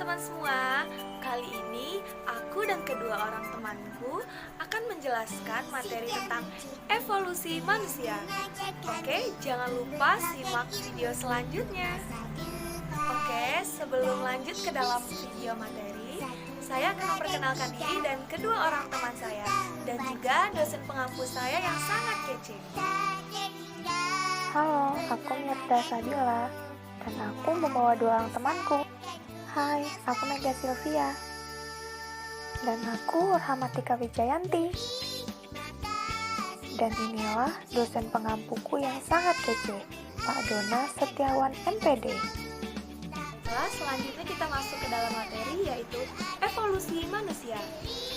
teman-teman semua, kali ini aku dan kedua orang temanku akan menjelaskan materi tentang evolusi manusia. Oke, jangan lupa simak video selanjutnya. Oke, sebelum lanjut ke dalam video materi, saya akan memperkenalkan diri dan kedua orang teman saya, dan juga dosen pengampu saya yang sangat kece. Halo, aku Mirda Sadila, dan aku membawa dua orang temanku. Hai, aku Mega Sylvia. Dan aku Rahmatika Wijayanti. Dan inilah dosen pengampuku yang sangat kece, Pak Dona Setiawan MPD. Selanjutnya kita masuk ke dalam materi, yaitu evolusi manusia.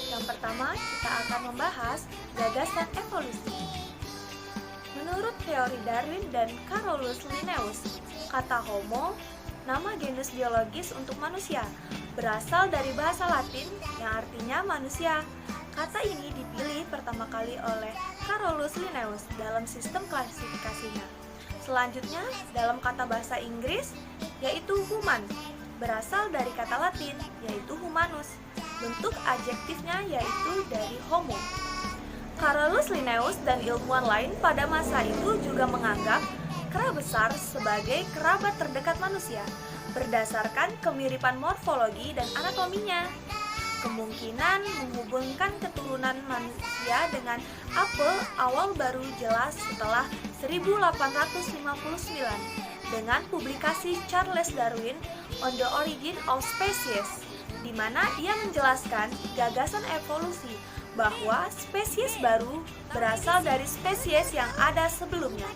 Yang pertama, kita akan membahas gagasan evolusi. Menurut teori Darwin dan Carolus Linnaeus, kata Homo, nama genus biologis untuk manusia, berasal dari bahasa Latin yang artinya manusia. Kata ini dipilih pertama kali oleh Carolus Linnaeus dalam sistem klasifikasinya. Selanjutnya, dalam kata bahasa Inggris, yaitu human, berasal dari kata Latin, yaitu humanus. Bentuk adjektifnya yaitu dari homo. Carolus Linnaeus dan ilmuwan lain pada masa itu juga menganggap kera besar sebagai kerabat terdekat manusia, berdasarkan kemiripan morfologi dan anatominya. Kemungkinan menghubungkan keturunan manusia dengan apel awal baru jelas setelah 1859 dengan publikasi Charles Darwin on the Origin of Species, di mana ia menjelaskan gagasan evolusi bahwa spesies baru berasal dari spesies yang ada sebelumnya.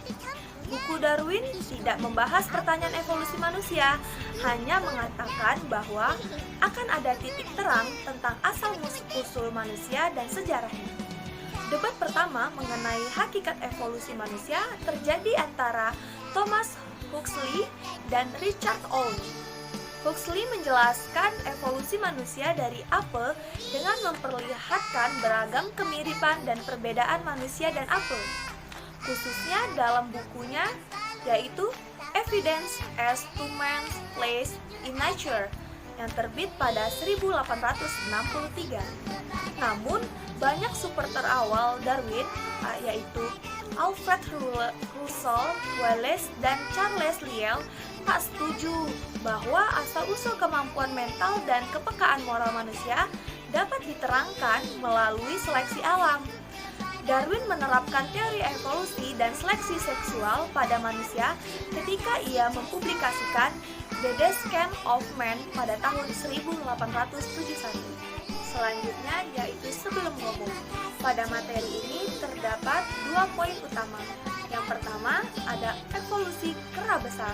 Buku Darwin tidak membahas pertanyaan evolusi manusia, hanya mengatakan bahwa akan ada titik terang tentang asal-usul manusia dan sejarahnya. Debat pertama mengenai hakikat evolusi manusia terjadi antara Thomas Huxley dan Richard Owen. Huxley menjelaskan evolusi manusia dari apel dengan memperlihatkan beragam kemiripan dan perbedaan manusia dan apel, khususnya dalam bukunya yaitu Evidence as to Man's Place in Nature yang terbit pada 1863. Namun, banyak supporter awal Darwin yaitu Alfred Russel Wallace dan Charles Lyell tak setuju bahwa asal-usul kemampuan mental dan kepekaan moral manusia dapat diterangkan melalui seleksi alam. Darwin menerapkan teori evolusi dan seleksi seksual pada manusia ketika ia mempublikasikan The Descent of Man pada tahun 1871. Selanjutnya yaitu sebelum ngomong. Pada materi ini terdapat dua poin utama. Yang pertama ada evolusi kera besar.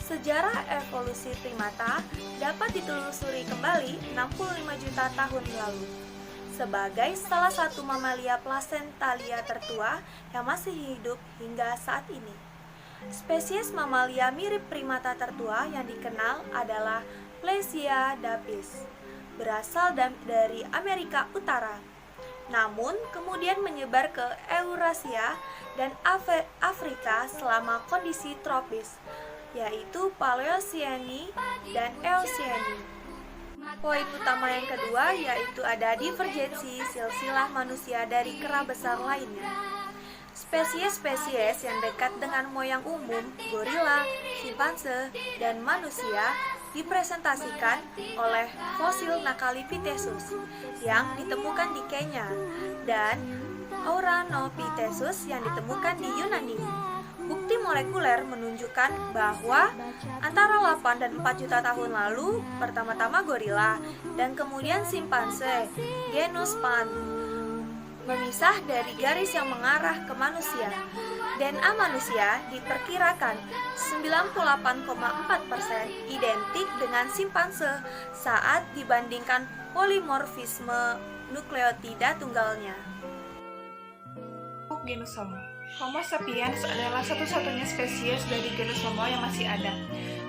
Sejarah evolusi primata dapat ditelusuri kembali 65 juta tahun lalu sebagai salah satu mamalia placentalia tertua yang masih hidup hingga saat ini. Spesies mamalia mirip primata tertua yang dikenal adalah Plesiadapis, berasal dari Amerika Utara, namun kemudian menyebar ke Eurasia dan Afrika selama kondisi tropis, yaitu Paleocene dan Eocene. Poin utama yang kedua yaitu ada divergensi silsilah manusia dari kera besar lainnya. Spesies-spesies yang dekat dengan moyang umum, gorila, simpanse, dan manusia dipresentasikan oleh fosil Nacalipithecus yang ditemukan di Kenya dan Auranopithecus yang ditemukan di Yunani. Bukti molekuler menunjukkan bahwa antara 8 dan 4 juta tahun lalu, pertama-tama gorila dan kemudian simpanse, genus Pan, memisah dari garis yang mengarah ke manusia. DNA manusia diperkirakan 98,4% identik dengan simpanse saat dibandingkan polimorfisme nukleotida tunggalnya. Genus Homo. Homo sapiens adalah satu-satunya spesies dari genus Homo yang masih ada.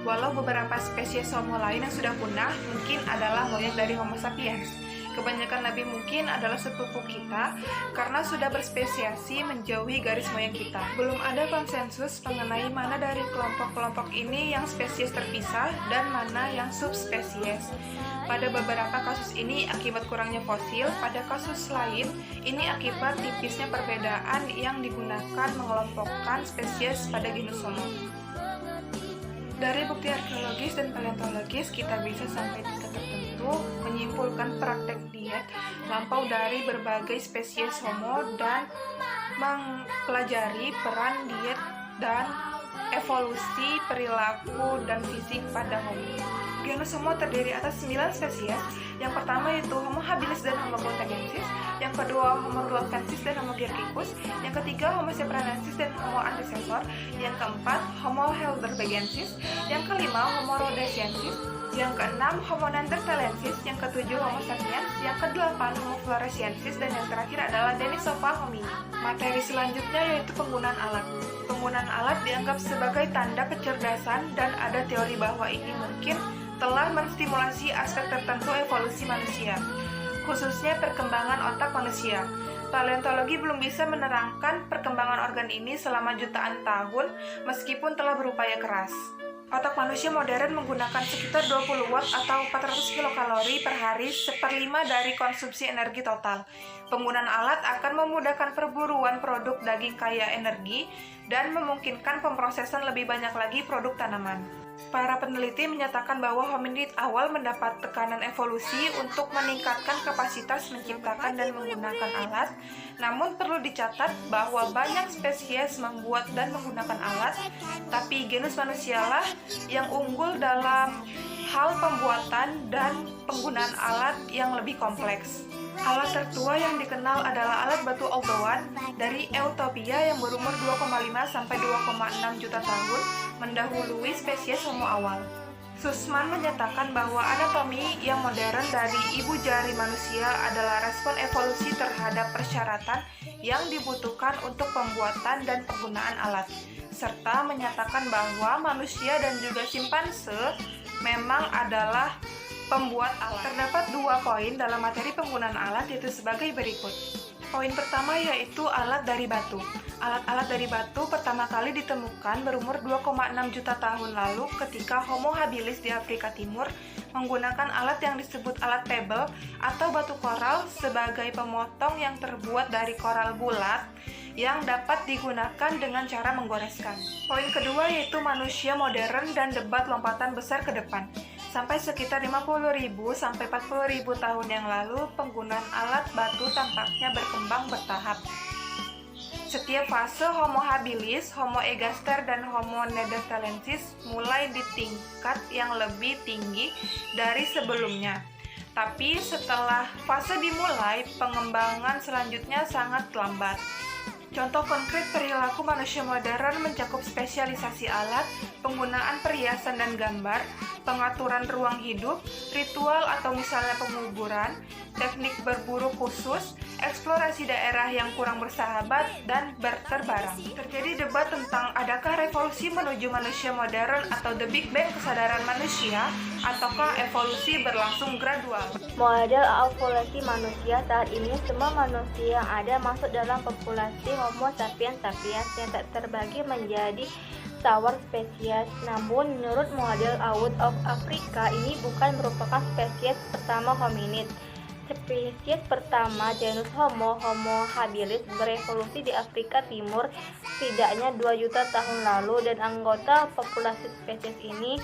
Walau beberapa spesies Homo lain yang sudah punah mungkin adalah moyang dari Homo sapiens. Kebanyakan lebih mungkin adalah sepupu kita karena sudah berspesiasi menjauhi garis moyang kita. Belum ada konsensus mengenai mana dari kelompok-kelompok ini yang spesies terpisah dan mana yang subspesies. Pada beberapa kasus ini akibat kurangnya fosil, pada kasus lain ini akibat tipisnya perbedaan yang digunakan mengelompokkan spesies pada genus Homo. Dari bukti arkeologis dan paleontologis, kita bisa sampai tingkat tertentu menyimpulkan praktek diet lampau dari berbagai spesies Homo dan mempelajari peran diet dan evolusi perilaku dan fisik pada Homo. Genus Homo terdiri atas 9 spesies. Yang pertama yaitu Homo habilis dan Homo botagensis, yang kedua Homo rudolfensis dan Homo georgicus, yang ketiga Homo ceprarensis dan Homo antecessor, yang keempat Homo heidelbergensis, yang kelima Homo rhodesiensis, yang keenam Homo neanderthalensis, yang ketujuh Homo sapiens, yang kedelapan Homo floresiensis, dan yang terakhir adalah Denisova homini. Materi selanjutnya yaitu penggunaan alat. Penggunaan alat dianggap sebagai tanda kecerdasan dan ada teori bahwa ini mungkin telah menstimulasi aspek tertentu evolusi manusia, khususnya perkembangan otak manusia. Paleontologi belum bisa menerangkan perkembangan organ ini selama jutaan tahun meskipun telah berupaya keras. Otak manusia modern menggunakan sekitar 20 watt atau 400 kilokalori per hari, 1/5 dari konsumsi energi total. Penggunaan alat akan memudahkan perburuan produk daging kaya energi dan memungkinkan pemrosesan lebih banyak lagi produk tanaman. Para peneliti menyatakan bahwa hominid awal mendapat tekanan evolusi untuk meningkatkan kapasitas menciptakan dan menggunakan alat. Namun perlu dicatat bahwa banyak spesies membuat dan menggunakan alat, tapi genus manusialah yang unggul dalam hal pembuatan dan penggunaan alat yang lebih kompleks. Alat tertua yang dikenal adalah alat batu Oldowan dari Eutopia yang berumur 2,5 sampai 2,6 juta tahun, mendahului spesies Homo awal. Sussman menyatakan bahwa anatomi yang modern dari ibu jari manusia adalah respon evolusi terhadap persyaratan yang dibutuhkan untuk pembuatan dan penggunaan alat, serta menyatakan bahwa manusia dan juga simpanse memang adalah pembuat alat. Terdapat 2 poin dalam materi penggunaan alat, yaitu sebagai berikut. Poin pertama yaitu alat dari batu. Alat-alat dari batu pertama kali ditemukan berumur 2,6 juta tahun lalu ketika Homo habilis di Afrika Timur menggunakan alat yang disebut alat pebble atau batu koral sebagai pemotong yang terbuat dari koral bulat yang dapat digunakan dengan cara menggoreskan. Poin kedua yaitu manusia modern dan debat lompatan besar ke depan. Sampai sekitar 50.000 sampai 40.000 tahun yang lalu, penggunaan alat batu tampaknya berkembang bertahap. Setiap fase Homo habilis, Homo ergaster, dan Homo neanderthalensis mulai di tingkat yang lebih tinggi dari sebelumnya. Tapi setelah fase dimulai, pengembangan selanjutnya sangat lambat. Contoh konkret perilaku manusia modern mencakup spesialisasi alat, penggunaan perhiasan dan gambar, pengaturan ruang hidup, ritual atau misalnya penguburan, teknik berburu khusus, eksplorasi daerah yang kurang bersahabat, dan berterbarang. Terjadi debat tentang adakah revolusi menuju manusia modern atau the Big Bang kesadaran manusia, ataukah evolusi berlangsung gradual. Model evolusi manusia saat ini, semua manusia yang ada masuk dalam populasi Homo sapiens sapiens yang tak terbagi menjadi tawar spesies. Namun menurut model Out of Africa ini bukan merupakan spesies pertama hominid. Spesies pertama genus Homo habilis berevolusi di Afrika Timur setidaknya 2 juta tahun lalu, dan anggota populasi spesies ini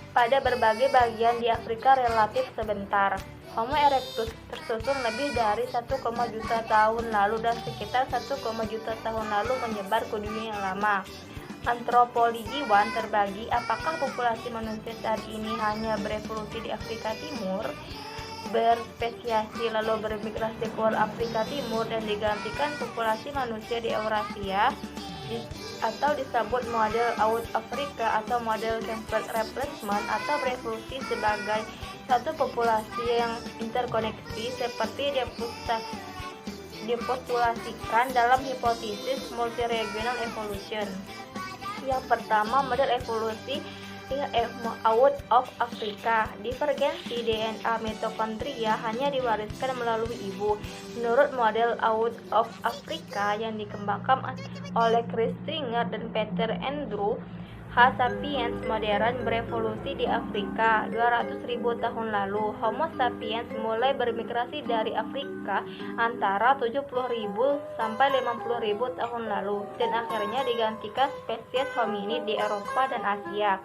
pada berbagai bagian di Afrika relatif sebentar. Homo erectus tersusun lebih dari 1, juta tahun lalu dan sekitar 1, juta tahun lalu menyebar ke dunia yang lama. Antropologi 1 terbagi apakah populasi manusia saat ini hanya berevolusi di Afrika Timur, berspesiasi lalu bermigrasi keluar Afrika Timur dan digantikan populasi manusia di Eurasia, atau disebut model Out Africa atau model template replacement, atau berevolusi sebagai satu populasi yang interkoneksi seperti dipostulasikan dalam hipotesis multiregional evolution. Yang pertama, model evolusi out of Africa. Divergensi DNA mitokondria hanya diwariskan melalui ibu. Menurut model out of Africa yang dikembangkan oleh Chris Stringer dan Peter Andrew, H. sapiens modern berevolusi di Afrika 200.000 tahun lalu. Homo sapiens mulai bermigrasi dari Afrika antara 70.000 sampai 50.000 tahun lalu dan akhirnya digantikan spesies hominid di Eropa dan Asia.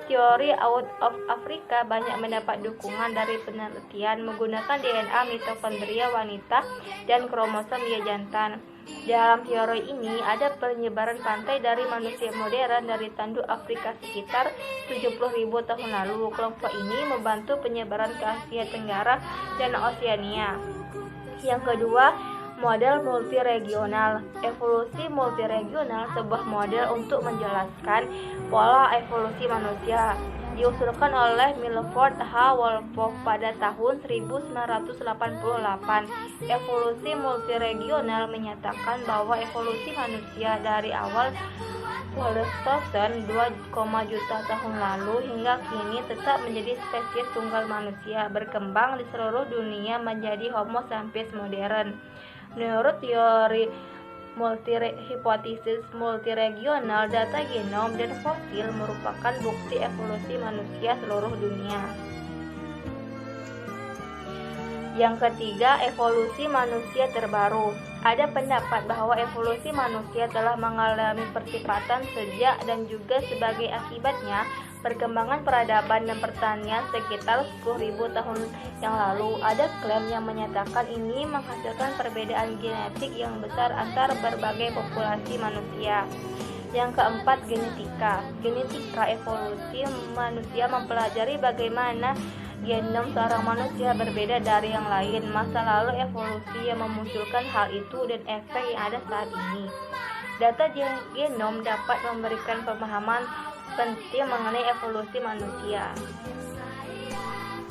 Teori out of Africa banyak mendapat dukungan dari penelitian menggunakan DNA mitokondria wanita dan kromosom ia jantan. Dalam teori ini ada penyebaran pantai dari manusia modern dari tanduk Afrika sekitar 70.000 tahun lalu. Kelompok ini membantu penyebaran ke Asia Tenggara dan Oseania. Yang kedua, model multiregional. Evolusi multiregional sebuah model untuk menjelaskan pola evolusi manusia. Diusulkan oleh Milford H. Wolkoff pada tahun 1988. Evolusi multiregional menyatakan bahwa evolusi manusia dari awal Pleistocene 2, juta tahun lalu hingga kini tetap menjadi spesies tunggal manusia, berkembang di seluruh dunia menjadi Homo sapiens modern. Menurut teori hipotesis multiregional, data genom dan fosil merupakan bukti evolusi manusia seluruh dunia. Yang ketiga, evolusi manusia terbaru. Ada pendapat bahwa evolusi manusia telah mengalami percepatan sejak dan juga sebagai akibatnya perkembangan peradaban dan pertanian sekitar 10.000 tahun yang lalu. Ada klaim yang menyatakan ini menghasilkan perbedaan genetik yang besar antar berbagai populasi manusia. Yang keempat, genetika. Genetika evolusi manusia mempelajari bagaimana genom seorang manusia berbeda dari yang lain, masa lalu evolusi yang memunculkan hal itu dan efek yang ada saat ini. Data genom dapat memberikan pemahaman penting mengenai evolusi manusia.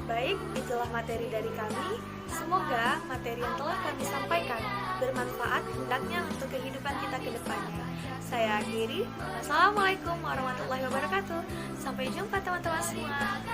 Baik, itulah materi dari kami. Semoga materi yang telah kami sampaikan bermanfaat hendaknya untuk kehidupan kita ke depannya. Saya akhiri. Wassalamualaikum warahmatullahi wabarakatuh. Sampai jumpa teman-teman semua.